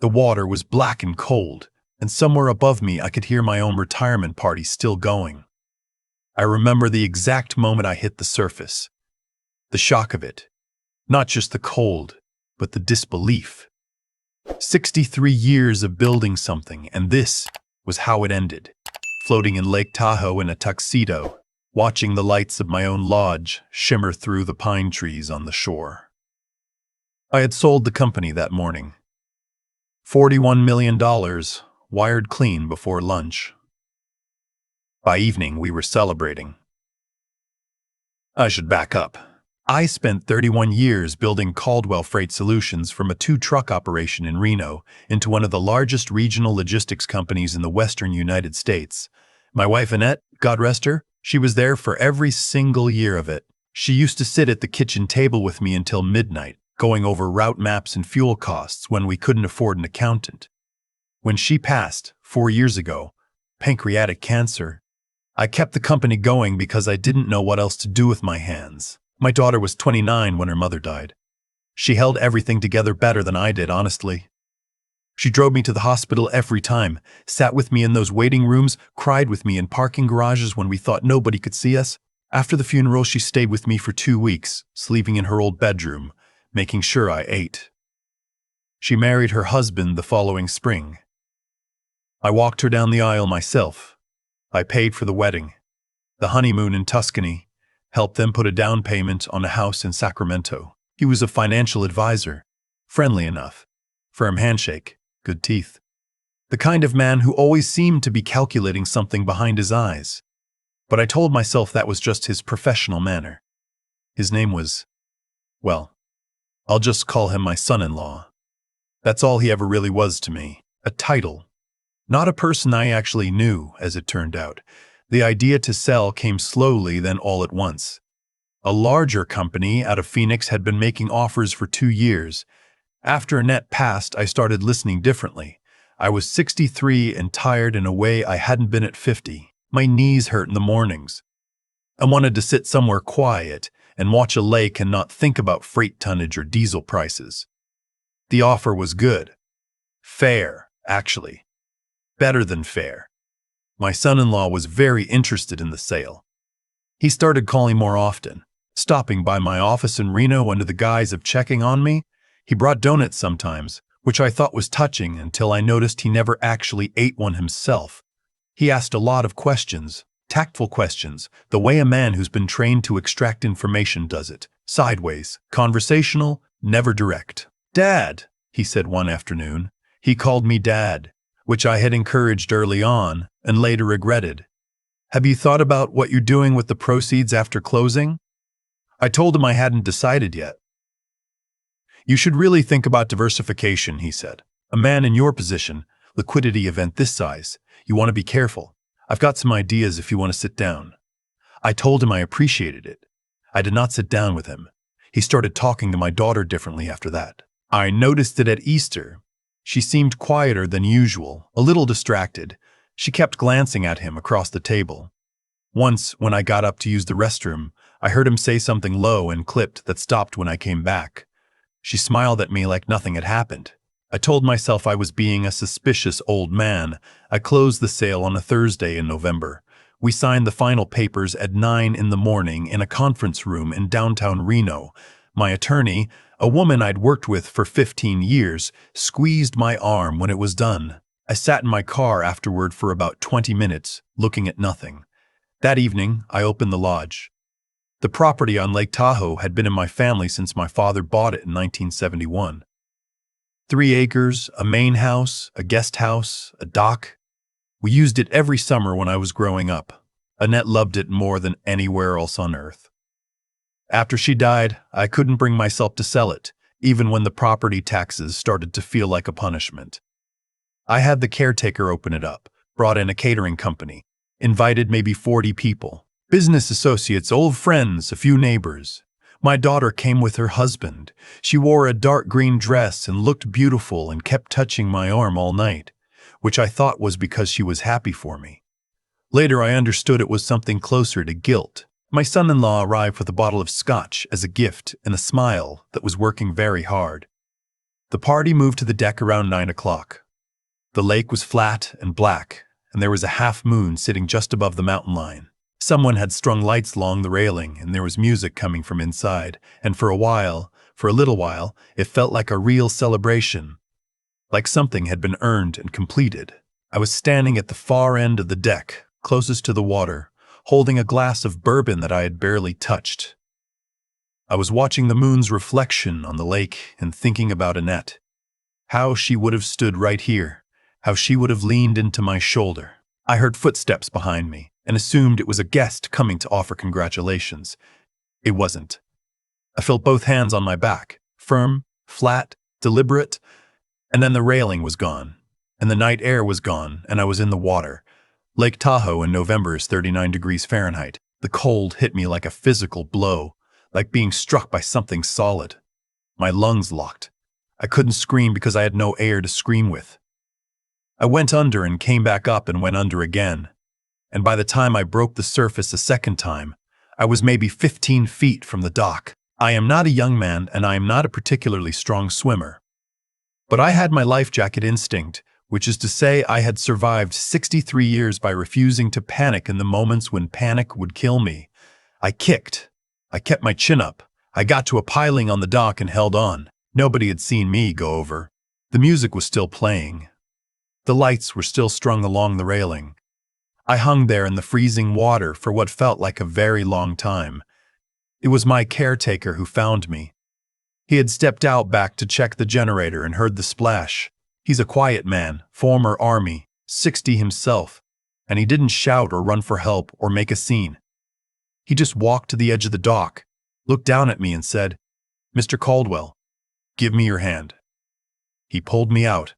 The water was black and cold, and somewhere above me I could hear my own retirement party still going. I remember the exact moment I hit the surface. The shock of it. Not just the cold, but the disbelief. 63 years of building something, and this was how it ended. Floating in Lake Tahoe in a tuxedo, watching the lights of my own lodge shimmer through the pine trees on the shore. I had sold the company that morning. $41 million, wired clean before lunch. By evening, we were celebrating. I should back up. I spent 31 years building Caldwell Freight Solutions from a 2-truck operation in Reno into one of the largest regional logistics companies in the western United States. My wife Annette, God rest her, she was there for every single year of it. She used to sit at the kitchen table with me until midnight, going over route maps and fuel costs when we couldn't afford an accountant. When she passed, 4 years ago, pancreatic cancer, I kept the company going because I didn't know what else to do with my hands. My daughter was 29 when her mother died. She held everything together better than I did, honestly. She drove me to the hospital every time, sat with me in those waiting rooms, cried with me in parking garages when we thought nobody could see us. After the funeral, she stayed with me for 2 weeks, sleeping in her old bedroom, making sure I ate. She married her husband the following spring. I walked her down the aisle myself. I paid for the wedding, the honeymoon in Tuscany, helped them put a down payment on a house in Sacramento. He was a financial advisor, friendly enough, firm handshake, good teeth. The kind of man who always seemed to be calculating something behind his eyes. But I told myself that was just his professional manner. His name was, well, I'll just call him my son-in-law. That's all he ever really was to me, a title. Not a person I actually knew, as it turned out. The idea to sell came slowly, then all at once. A larger company out of Phoenix had been making offers for 2 years. After Annette passed, I started listening differently. I was 63 and tired in a way I hadn't been at 50. My knees hurt in the mornings. I wanted to sit somewhere quiet and watch a lake and not think about freight tonnage or diesel prices. The offer was good. Fair, actually. Better than fair. My son-in-law was very interested in the sale. He started calling more often, stopping by my office in Reno under the guise of checking on me. He brought donuts sometimes, which I thought was touching until I noticed he never actually ate one himself. He asked a lot of questions, tactful questions, the way a man who's been trained to extract information does it. Sideways, conversational, never direct. "Dad," he said one afternoon. He called me Dad, which I had encouraged early on and later regretted. "Have you thought about what you're doing with the proceeds after closing?" I told him I hadn't decided yet. "You should really think about diversification," he said. "A man in your position, liquidity event this size, you want to be careful. I've got some ideas if you want to sit down." I told him I appreciated it. I did not sit down with him. He started talking to my daughter differently after that. I noticed it at Easter. She seemed quieter than usual, a little distracted. She kept glancing at him across the table. Once, when I got up to use the restroom, I heard him say something low and clipped that stopped when I came back. She smiled at me like nothing had happened. I told myself I was being a suspicious old man. I closed the sale on a Thursday in November. We signed the final papers at 9 in the morning in a conference room in downtown Reno. My attorney, a woman I'd worked with for 15 years, squeezed my arm when it was done. I sat in my car afterward for about 20 minutes, looking at nothing. That evening, I opened the lodge. The property on Lake Tahoe had been in my family since my father bought it in 1971. 3 acres, a main house, a guest house, a dock. We used it every summer when I was growing up. Annette loved it more than anywhere else on earth. After she died, I couldn't bring myself to sell it, even when the property taxes started to feel like a punishment. I had the caretaker open it up, brought in a catering company, invited maybe 40 people, business associates, old friends, a few neighbors. My daughter came with her husband. She wore a dark green dress and looked beautiful and kept touching my arm all night, which I thought was because she was happy for me. Later I understood it was something closer to guilt. My son-in-law arrived with a bottle of scotch as a gift and a smile that was working very hard. The party moved to the deck around 9 o'clock. The lake was flat and black, and there was a half moon sitting just above the mountain line. Someone had strung lights along the railing, and there was music coming from inside, and for a little while, it felt like a real celebration, like something had been earned and completed. I was standing at the far end of the deck, closest to the water, holding a glass of bourbon that I had barely touched. I was watching the moon's reflection on the lake and thinking about Annette. How she would have stood right here, how she would have leaned into my shoulder. I heard footsteps behind me and assumed it was a guest coming to offer congratulations. It wasn't. I felt both hands on my back, firm, flat, deliberate, and then the railing was gone, and the night air was gone, and I was in the water. Lake Tahoe in November is 39 degrees Fahrenheit. The cold hit me like a physical blow, like being struck by something solid. My lungs locked. I couldn't scream because I had no air to scream with. I went under and came back up and went under again. And by the time I broke the surface a second time, I was maybe 15 feet from the dock. I am not a young man and I am not a particularly strong swimmer. But I had my life jacket instinct, which is to say I had survived 63 years by refusing to panic in the moments when panic would kill me. I kicked. I kept my chin up. I got to a piling on the dock and held on. Nobody had seen me go over. The music was still playing. The lights were still strung along the railing. I hung there in the freezing water for what felt like a very long time. It was my caretaker who found me. He had stepped out back to check the generator and heard the splash. He's a quiet man, former army, 60 himself, and he didn't shout or run for help or make a scene. He just walked to the edge of the dock, looked down at me and said, "Mr. Caldwell, give me your hand." He pulled me out.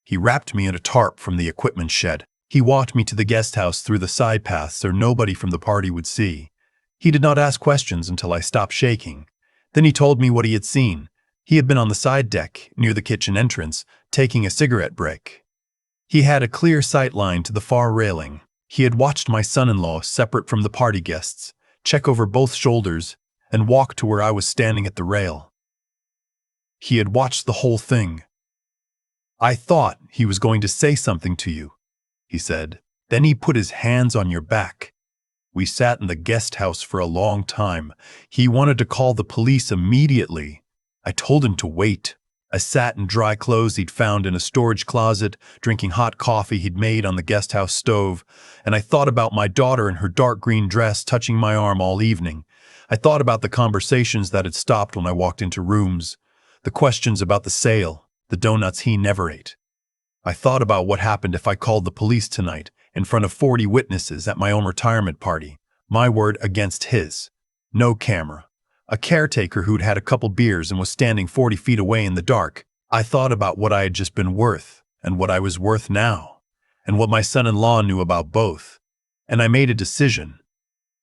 He wrapped me in a tarp from the equipment shed. He walked me to the guest house through the side path so nobody from the party would see. He did not ask questions until I stopped shaking. Then he told me what he had seen. He had been on the side deck, near the kitchen entrance, taking a cigarette break. He had a clear sight line to the far railing. He had watched my son-in-law, separate from the party guests, check over both shoulders and walk to where I was standing at the rail. He had watched the whole thing. "I thought he was going to say something to you," he said. "Then he put his hands on your back. We sat in the guest house for a long time. He wanted to call the police immediately. I told him to wait. I sat in dry clothes he'd found in a storage closet, drinking hot coffee he'd made on the guest house stove, and I thought about my daughter in her dark green dress touching my arm all evening. I thought about the conversations that had stopped when I walked into rooms, the questions about the sale, the donuts he never ate. I thought about what happened if I called the police tonight, in front of 40 witnesses at my own retirement party, my word against his. No camera. A caretaker who'd had a couple beers and was standing 40 feet away in the dark. I thought about what I had just been worth, and what I was worth now, and what my son-in-law knew about both. And I made a decision.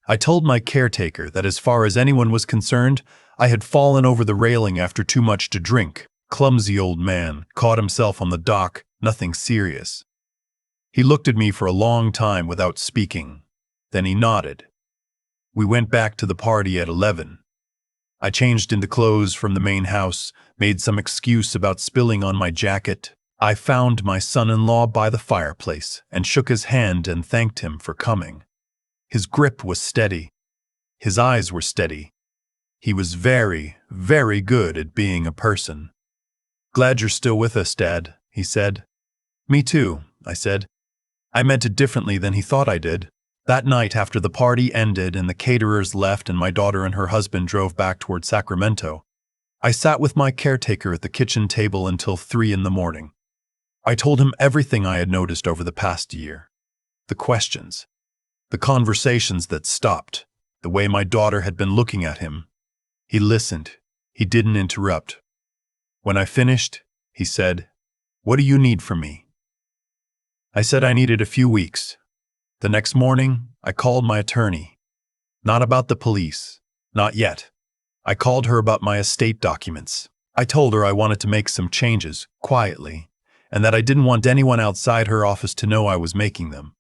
I told my caretaker that as far as anyone was concerned, I had fallen over the railing after too much to drink. Clumsy old man, caught himself on the dock, nothing serious. He looked at me for a long time without speaking. Then he nodded. We went back to the party at 11. I changed into clothes from the main house, made some excuse about spilling on my jacket. I found my son-in-law by the fireplace and shook his hand and thanked him for coming. His grip was steady. His eyes were steady. He was very, very good at being a person. "Glad you're still with us, Dad," he said. "Me too," I said. I meant it differently than he thought I did. That night after the party ended and the caterers left and my daughter and her husband drove back toward Sacramento, I sat with my caretaker at the kitchen table until 3 in the morning. I told him everything I had noticed over the past year. The questions, the conversations that stopped, the way my daughter had been looking at him. He listened. He didn't interrupt. When I finished, he said, "What do you need from me?" I said I needed a few weeks. The next morning, I called my attorney. Not about the police. Not yet. I called her about my estate documents. I told her I wanted to make some changes, quietly, and that I didn't want anyone outside her office to know I was making them.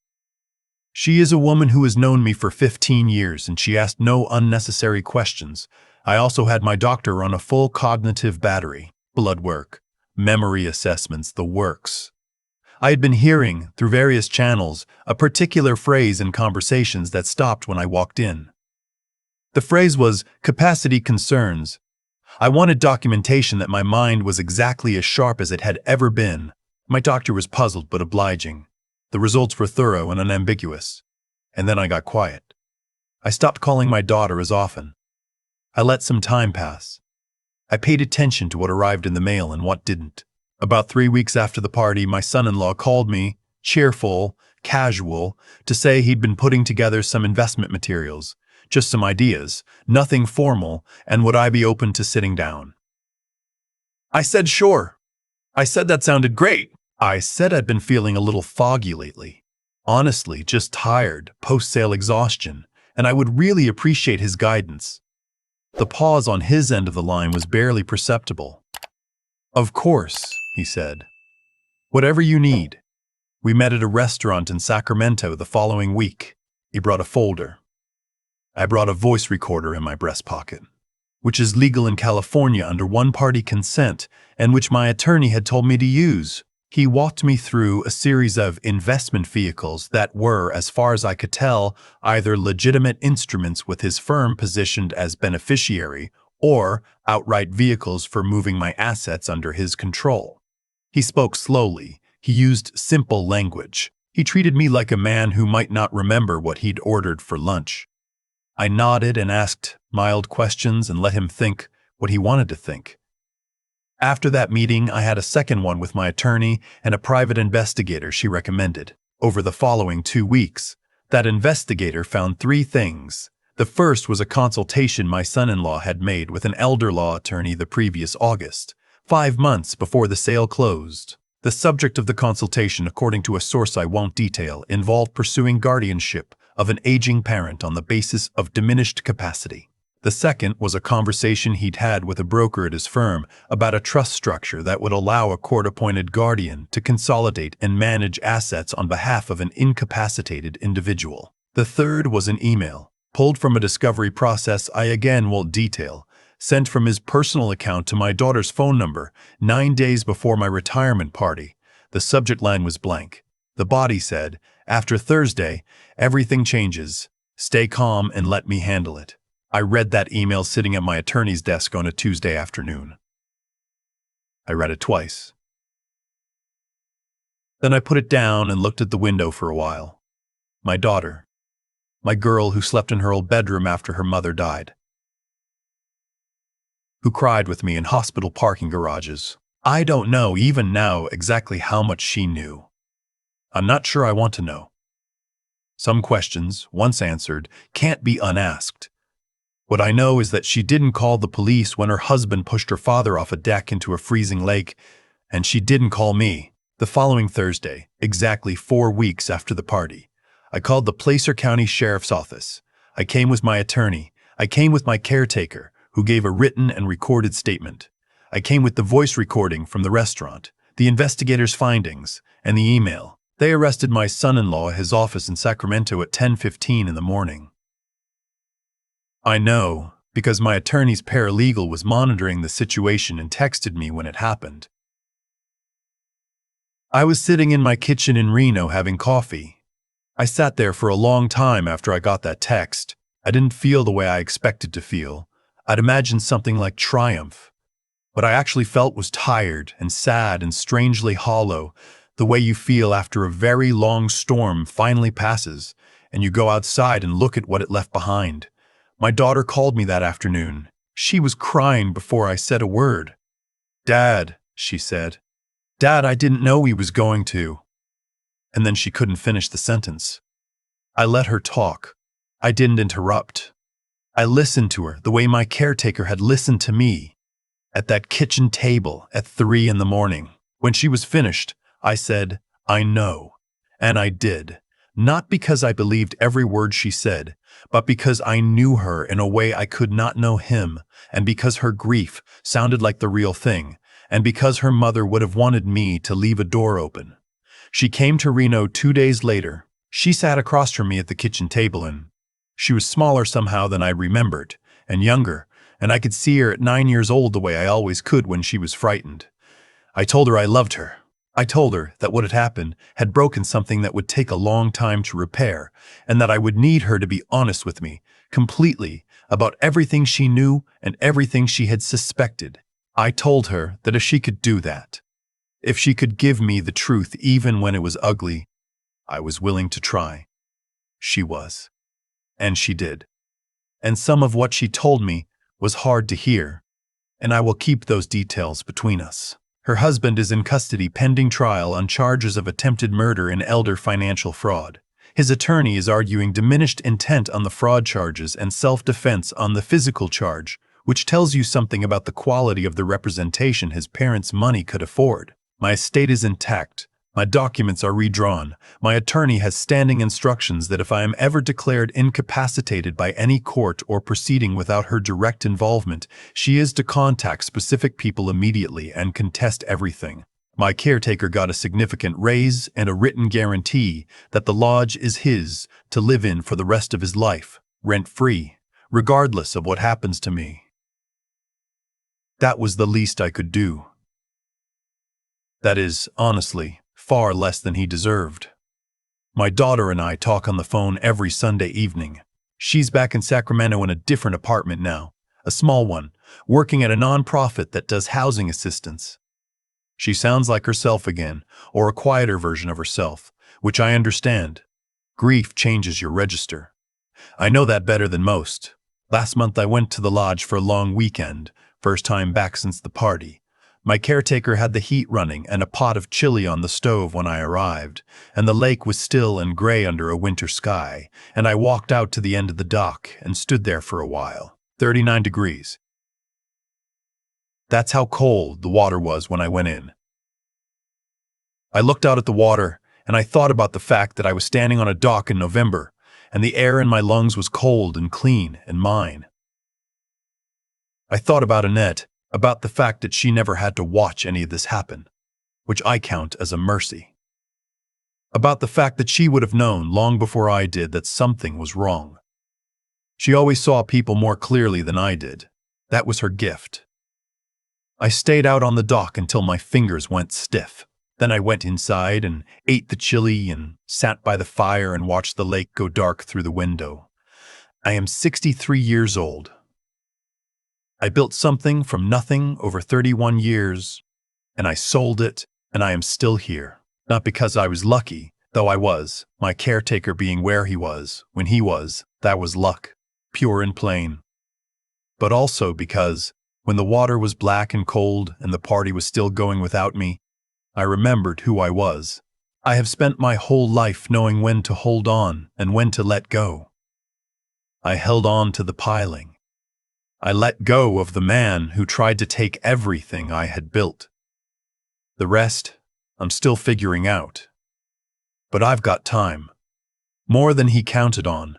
She is a woman who has known me for 15 years, and she asked no unnecessary questions. I also had my doctor run a full cognitive battery, blood work, memory assessments, the works. I had been hearing, through various channels, a particular phrase in conversations that stopped when I walked in. The phrase was capacity concerns. I wanted documentation that my mind was exactly as sharp as it had ever been. My doctor was puzzled but obliging. The results were thorough and unambiguous. And then I got quiet. I stopped calling my daughter as often. I let some time pass. I paid attention to what arrived in the mail and what didn't. About 3 weeks after the party, my son-in-law called me, cheerful, casual, to say he'd been putting together some investment materials, just some ideas, nothing formal, and would I be open to sitting down? I said sure. I said that sounded great. I said I'd been feeling a little foggy lately. Honestly, just tired, post-sale exhaustion, and I would really appreciate his guidance. The pause on his end of the line was barely perceptible. Of course, he said. Whatever you need. We met at a restaurant in Sacramento the following week. He brought a folder. I brought a voice recorder in my breast pocket, which is legal in California under one-party consent and which my attorney had told me to use. He walked me through a series of investment vehicles that were, as far as I could tell, either legitimate instruments with his firm positioned as beneficiary or outright vehicles for moving my assets under his control. He spoke slowly. He used simple language. He treated me like a man who might not remember what he'd ordered for lunch. I nodded and asked mild questions and let him think what he wanted to think. After that meeting, I had a second one with my attorney and a private investigator she recommended. Over the following 2 weeks, that investigator found 3 things. The first was a consultation my son-in-law had made with an elder law attorney the previous August, 5 months before the sale closed. The subject of the consultation, according to a source I won't detail, involved pursuing guardianship of an aging parent on the basis of diminished capacity. The second was a conversation he'd had with a broker at his firm about a trust structure that would allow a court-appointed guardian to consolidate and manage assets on behalf of an incapacitated individual. The third was an email, pulled from a discovery process I again won't detail, sent from his personal account to my daughter's phone number 9 days before my retirement party. The subject line was blank. The body said, "After Thursday, everything changes. Stay calm and let me handle it." I read that email sitting at my attorney's desk on a Tuesday afternoon. I read it twice. Then I put it down and looked at the window for a while. My daughter. My girl who slept in her old bedroom after her mother died. Who cried with me in hospital parking garages. I don't know even now exactly how much she knew. I'm not sure I want to know. Some questions, once answered, can't be unasked. What I know is that she didn't call the police when her husband pushed her father off a deck into a freezing lake, and she didn't call me. The following Thursday, exactly 4 weeks after the party, I called the Placer County Sheriff's Office. I came with my attorney. I came with my caretaker, who gave a written and recorded statement. I came with the voice recording from the restaurant, the investigator's findings, and the email. They arrested my son-in-law at his office in Sacramento at 10:15 in the morning. I know, because my attorney's paralegal was monitoring the situation and texted me when it happened. I was sitting in my kitchen in Reno having coffee. I sat there for a long time after I got that text. I didn't feel the way I expected to feel. I'd imagined something like triumph. What I actually felt was tired and sad and strangely hollow, the way you feel after a very long storm finally passes and you go outside and look at what it left behind. My daughter called me that afternoon. She was crying before I said a word. "Dad," she said. "Dad, I didn't know he was going to." And then she couldn't finish the sentence. I let her talk. I didn't interrupt. I listened to her the way my caretaker had listened to me, at that kitchen table at 3 in the morning. When she was finished, I said, "I know." And I did. Not because I believed every word she said, but because I knew her in a way I could not know him, and because her grief sounded like the real thing, and because her mother would have wanted me to leave a door open. She came to Reno 2 days later. She sat across from me at the kitchen table, and she was smaller somehow than I remembered, and younger, and I could see her at 9 years old the way I always could when she was frightened. I told her I loved her. I told her that what had happened had broken something that would take a long time to repair, and that I would need her to be honest with me, completely, about everything she knew and everything she had suspected. I told her that if she could do that, if she could give me the truth even when it was ugly, I was willing to try. She was. And she did. And some of what she told me was hard to hear, and I will keep those details between us. Her husband is in custody pending trial on charges of attempted murder and elder financial fraud. His attorney is arguing diminished intent on the fraud charges and self-defense on the physical charge, which tells you something about the quality of the representation his parents' money could afford. My estate is intact. My documents are redrawn. My attorney has standing instructions that if I am ever declared incapacitated by any court or proceeding without her direct involvement, she is to contact specific people immediately and contest everything. My caretaker got a significant raise and a written guarantee that the lodge is his to live in for the rest of his life, rent-free, regardless of what happens to me. That was the least I could do. That is, honestly, far less than he deserved. My daughter and I talk on the phone every Sunday evening. She's back in Sacramento in a different apartment now, a small one, working at a nonprofit that does housing assistance. She sounds like herself again, or a quieter version of herself, which I understand. Grief changes your register. I know that better than most. Last month I went to the lodge for a long weekend, first time back since the party. My caretaker had the heat running and a pot of chili on the stove when I arrived, and the lake was still and gray under a winter sky, and I walked out to the end of the dock and stood there for a while. 39 degrees. That's how cold the water was when I went in. I looked out at the water, and I thought about the fact that I was standing on a dock in November, and the air in my lungs was cold and clean and mine. I thought about Annette, about the fact that she never had to watch any of this happen, which I count as a mercy. About the fact that she would have known long before I did that something was wrong. She always saw people more clearly than I did. That was her gift. I stayed out on the dock until my fingers went stiff. Then I went inside and ate the chili and sat by the fire and watched the lake go dark through the window. I am 63 years old. I built something from nothing over 31 years, and I sold it, and I am still here. Not because I was lucky, though I was, my caretaker being where he was, when he was, that was luck, pure and plain. But also because, when the water was black and cold and the party was still going without me, I remembered who I was. I have spent my whole life knowing when to hold on and when to let go. I held on to the piling. I let go of the man who tried to take everything I had built. The rest, I'm still figuring out. But I've got time. More than he counted on,